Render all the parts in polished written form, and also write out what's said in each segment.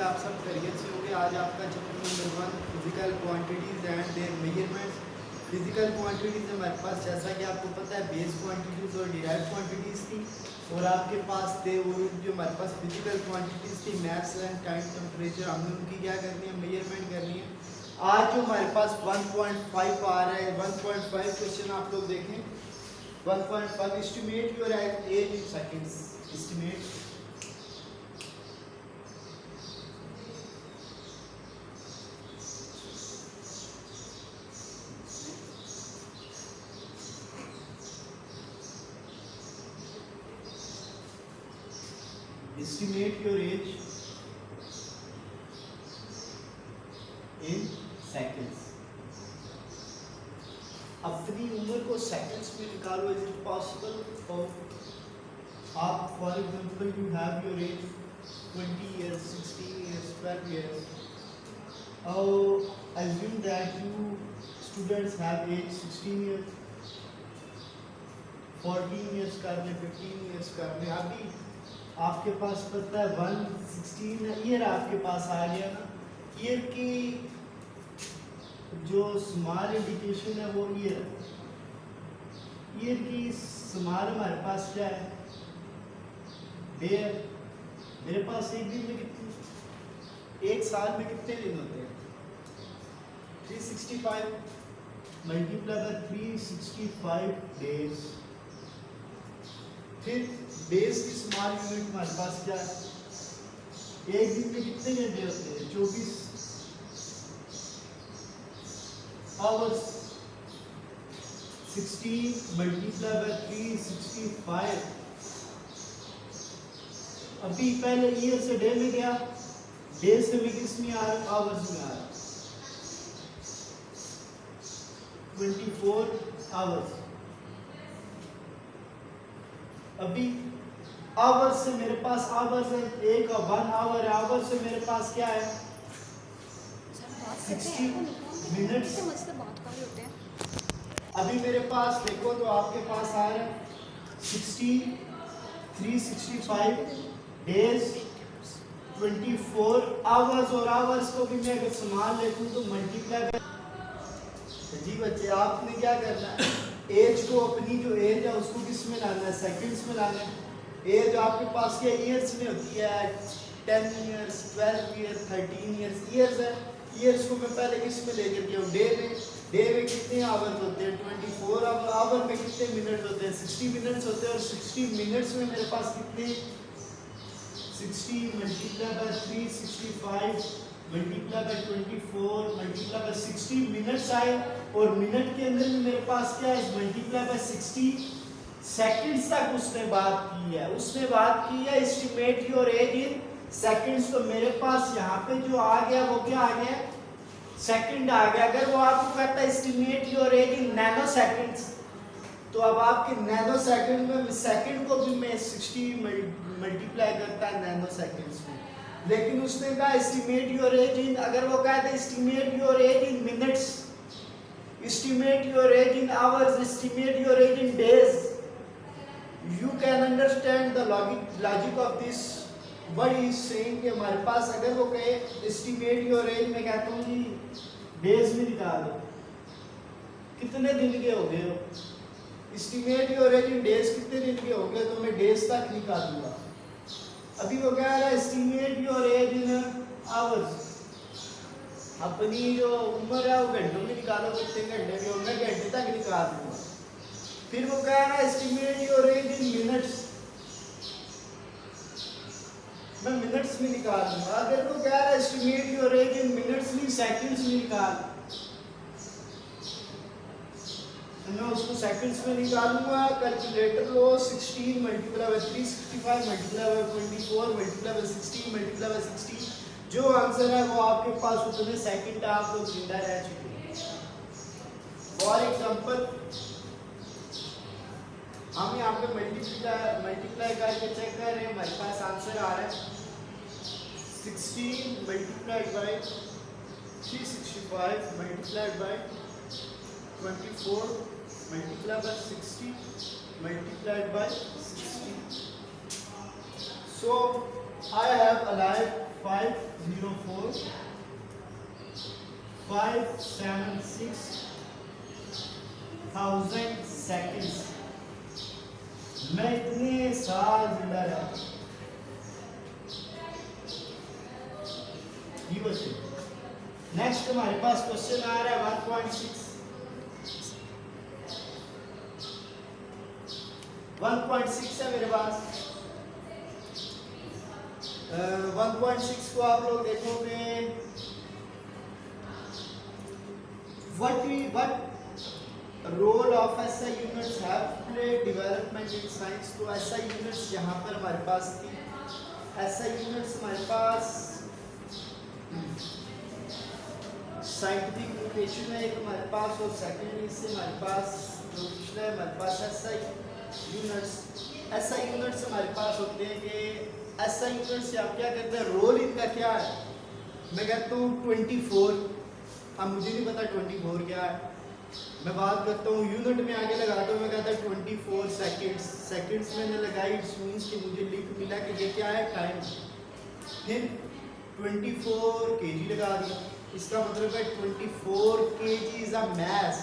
कि आप सब खैरियत से होंगे। आज आपका chapter number 1 physical quantities and their measurements. Physical quantities हमारे पास, जैसा कि आपको पता है, बेस क्वांटिटीज़ और डिराइव क्वांटिटीज़ थी, और आपके पास थे वो जो हमारे पास फिजिकल क्वांटिटीज़ थी, मास एंड टाइम टेम्परेचर, हमने उनकी क्या करनी है, मेजरमेंट करनी है। आज जो हमारे पास 1.5 आ रहा है, 1.5 क्वेश्चन आप लोग देखें। 1.5 estimate your age in seconds. Estimate estimate your age in seconds। अपनी उम्र को सेकंड्स में निकालो। Is it possible? और आप for example you have your age 20 years, 16 years, 12 years। assume that you students have age 16 years, 14 years कर ले, 15 years कर ले। अभी आपके पास पता है 116 ईयर आपके पास आ गया ना। ईयर की जो स्मॉल इंडिकेशन है वो ईयर है। ईयर की स्मॉल हमारे पास क्या है? डेयर। मेरे पास एक दिन में कितने, एक साल में कितने दिन होते हैं? 365 मल्टीप्लाई बाय 365 डेज। फिर डेज की स्मॉल यूनिट हमारे पास क्या है? एक दिन में कितने घंटे होते हैं? 24 आवर्स। 16 multiply by 365। अभी पहले ईयर से डे में गया, डे से मैं किस में आ रहा हूँ? आवर्स में आ रहा हूँ। 24 आवर्स। अभी आवर से मेरे पास आवर से एक 1 आवर है। आवर से मेरे पास क्या है? 60 मिनट्स। अभी मेरे पास देखो तो आपके पास आ रहा है 365 डेज, 24 आवर्स। और आवर्स को भी मैं अगर संभाल लेती हूँ तो मल्टीप्लाई। जी बच्चे, आपने क्या करना है? एज को, अपनी जो एज है उसको किस में लाना है? सेकंड्स में लाना है। एज आपके पास क्या ईयर्स में होती है? 10 years, 12 years, 13 years ईयर्स है। ईयर्स को मैं पहले किस में लेकर के हूँ? डे में। डे में कितने आवर्स होते हैं? 24 आवर में कितने मिनट्स होते हैं? 60 मिनट्स होते हैं। और 60 मिनट्स में मेरे पास कितने? 60 multiply by 365 multiply by 24 multiply by 60 minutes आए। और मिनट के अंदर में मेरे पास क्या है? मल्टीप्लाई बाय 60 सेकंड्स तक उसने बात की है। उसने बात की है estimate your age in seconds. तो मेरे पास यहाँ पे जो आ गया वो क्या आ गया? सेकंड आ गया। अगर वो आपको कहता है estimate your age in nano seconds, तो अब आपके नैनो सेकंड में सेकंड को भी मैं 60 मल्टीप्लाई करता है नैनो सेकंड्स में। लेकिन उसने कहा एस्टिमेट योर एज इन, अगर वो कहता है estimate your age in minutes, estimate your age in hours, estimate your age in days, you can understand the logic of this. What he is saying कि हमारे पास अगर वो कहे एस्टिमेट योर एज, मैं कहता हूँ जी डेज में निकाल दो, कितने दिन के हो गए हो? Estimate your age in days, कितने दिन के हो गए? तो मैं डेज तक निकालूंगा। अभी वो कह रहा है estimate your age in hours. अपनी जो उम्र है वो घंटों में निकालो, कितने घंटे के होंगे? घंटे तक निकाल दूंगा। फिर वो कह रहा है estimate your age in minutes, मैं मिनट्स में निकाल दूंगा। अगर वो कह रहा है estimate your age in minutes नहीं सेकंड्स में निकाल, तो मैं उसको सेकंड्स में निकालूंगा। कैलकुलेटर लो, 16 multiply by 365 multiply by 24 multiply by 60 multiply by 60, जो आंसर है वो आपके पास उतने सेकंड आप लोग जिंदा रह चुके हैं। फॉर एग्जांपल हम यहाँ पे मल्टीप्लाई करके चेक कर रहे हैं, हमारे पास आंसर आ रहा है 16 multiplied by 365 multiplied by 24 multiplied by 60 multiplied by 60. So I have arrived 504,576,000 seconds मैं इतने साल जिंदा रहा। नेक्स्ट हमारे पास क्वेश्चन आ रहा है 1.6 है मेरे पास। 1.6 को आप लोग देखोगे what role of SI units have played development in science। तो SI units यहाँ पर हमारे पास थी। SI units हमारे पास साइंटिफिक नोटेशन है एक हमारे पास, और सेकेंडरी से हमारे पास जो पिछला है हमारे पास SI units हमारे पास होते हैं कि SI units से आप क्या कहते हैं, रोल इनका क्या है। मैं कहता हूँ 24, अब मुझे नहीं पता 24 क्या है, मैं बात करता हूँ यूनिट में आगे लगाता हूँ, मैं कहता हूँ 24 सेकेंड्स मैंने लगाई, इट्स मींस कि मुझे लिख मिला कि ये क्या है, टाइम। फिर 24 kg लगा दिया, इसका मतलब है 24 kg is a mass.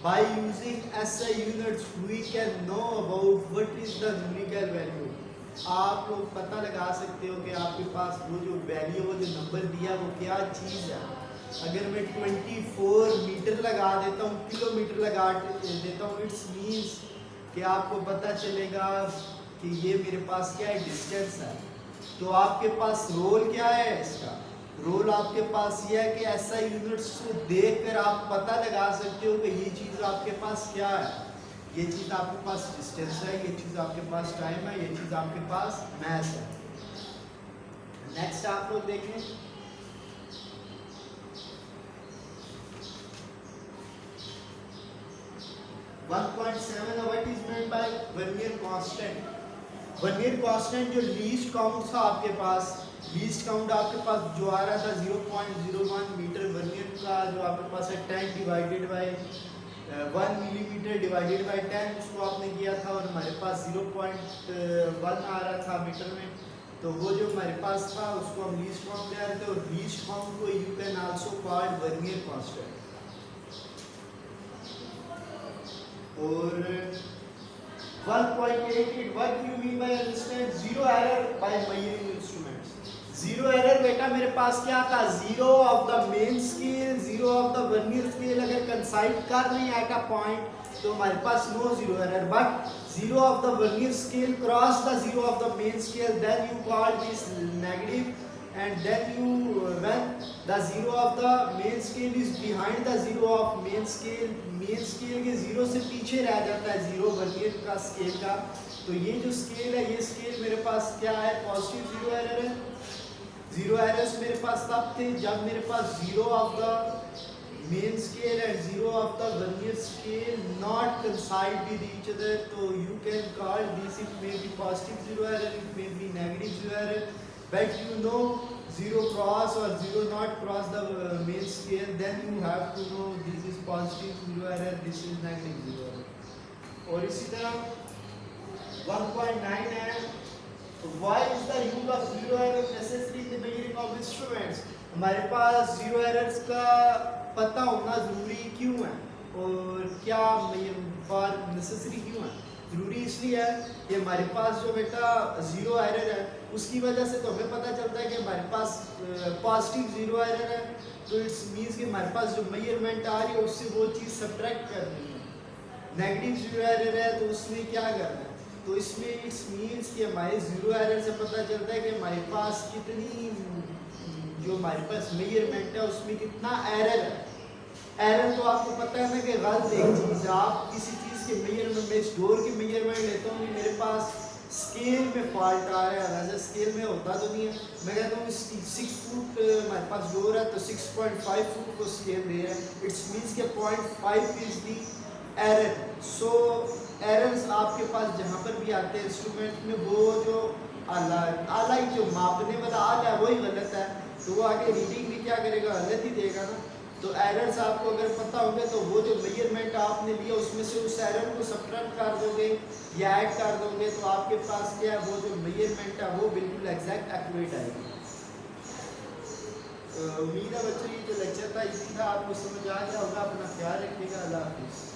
By using SI units we can know about what is the numerical value। आप लोग पता लगा सकते हो कि आपके पास वो जो वैल्यू, वो जो नंबर दिया वो क्या चीज़ है। अगर मैं 24 मीटर लगा देता हूँ, किलोमीटर लगा देता हूँ, इट्स मीन्स कि आपको पता चलेगा कि ये मेरे पास क्या है, डिस्टेंस है। तो आपके पास रोल क्या है, इसका रोल आपके पास ये है कि SI यूनिट्स को देखकर आप पता लगा सकते हो कि ये चीज़ आपके पास क्या है, ये चीज़ आपके पास डिस्टेंस है, ये चीज़ आपके पास टाइम है, ये चीज़ आपके पास मैथ है। नेक्स्ट आप लोग देखें 1.7 what is meant by vernier constant. Vernier constant जो लीस्ट काउंट था आपके पास, लीस्ट काउंट आपके पास जो आ रहा था 0.01 मीटर वर्नियर का, जो आपके पास है 10 divided by 1 millimetre divided by 10, उसको आपने किया था और हमारे पास 0.1 आ रहा था मीटर में। तो वो जो हमारे पास था उसको हम लीस्ट काउंट ले रहे थे, और लीस्ट काउंट को you can also called vernier constant. और 1.88 what you mean by understand zero error by measuring instruments. Zero error बेटा मेरे पास क्या था, zero of the main scale, zero of the vernier scale अगर कंसाइड कर रहे हैं एट अ पॉइंट तो हमारे पास no zero error, but zero of the vernier scale cross the zero of the main scale, then you call this negative, and then you when the zero of the main scale is behind the zero of main scale के zero से पीछे रह जाता है zero vernier का scale का। तो ये जो स्केल है, ये स्केल मेरे पास क्या है, पॉजिटिव जीरो एरर है। जीरो एरर्स मेरे पास तब थे जब मेरे पास zero of the main scale and zero of the vernier scale not coincide with each other. तो you can call this, it may be positive zero error, it may be negative zero error, but you know zero cross or zero not cross the main scale, then you have to know this is positive zero error, this is negative zero error। और इसी तरह 1.9 है, why is the use of zero error necessary in the measuring of instruments। हमारे पास zero errors का पता होना जरूरी क्यों है, और क्या नेसेसरी क्यों है। जरूरी इसलिए है कि हमारे पास जो बेटा जीरो एरर है उसकी वजह से तो हमें पता चलता है कि हमारे पास पॉजिटिव जीरो एरर है, तो इट्स मींस कि हमारे पास जो मेजरमेंट आ रही है उससे वो चीज़ सब्ट्रैक्ट करनी है। नेगेटिव जीरो एरर है तो उसमें क्या करना है, तो इसमें इट्स मींस कि हमारे जीरो एरर से पता चलता है कि हमारे पास कितनी, जो हमारे पास मेजरमेंट है उसमें कितना एरर है। एरर तो आपको पता है ना कि गलत एक चीज़ है, आप किसी चीज़ के मेजरमेंट में डोर की मेजरमेंट लेता हूँ, मेरे पास स्केल में फॉल्ट आ रहा है, वैसे स्केल में होता तो नहीं है। मैं कहता हूँ 6 फुट हमारे पास डोर है तो 6.5 फुट को स्केल दे रहा है, इट्स मीन्स के 0.5 is the error. So errors आपके पास जहाँ पर भी आते हैं इंस्ट्रूमेंट में, वो जो आला जो मापने वाला आला है वही गलत है, तो वो आगे रीडिंग भी क्या करेगा, गलत ही देगा ना। तो एरर्स आपको अगर पता होंगे तो वो जो मेजरमेंट आपने लिया उसमें से उस एरर को सब्ट्रैक्ट कर दोगे या ऐड कर दोगे, तो आपके पास क्या है, वो जो मेजरमेंट है वो बिल्कुल एग्जैक्ट एक्यूरेट आएगी। उम्मीद है बच्चों ये जो लेक्चर था इसी था, आपको समझ आ गया होगा। अपना ख्याल रखिएगा। अल्लाह हाफिज़।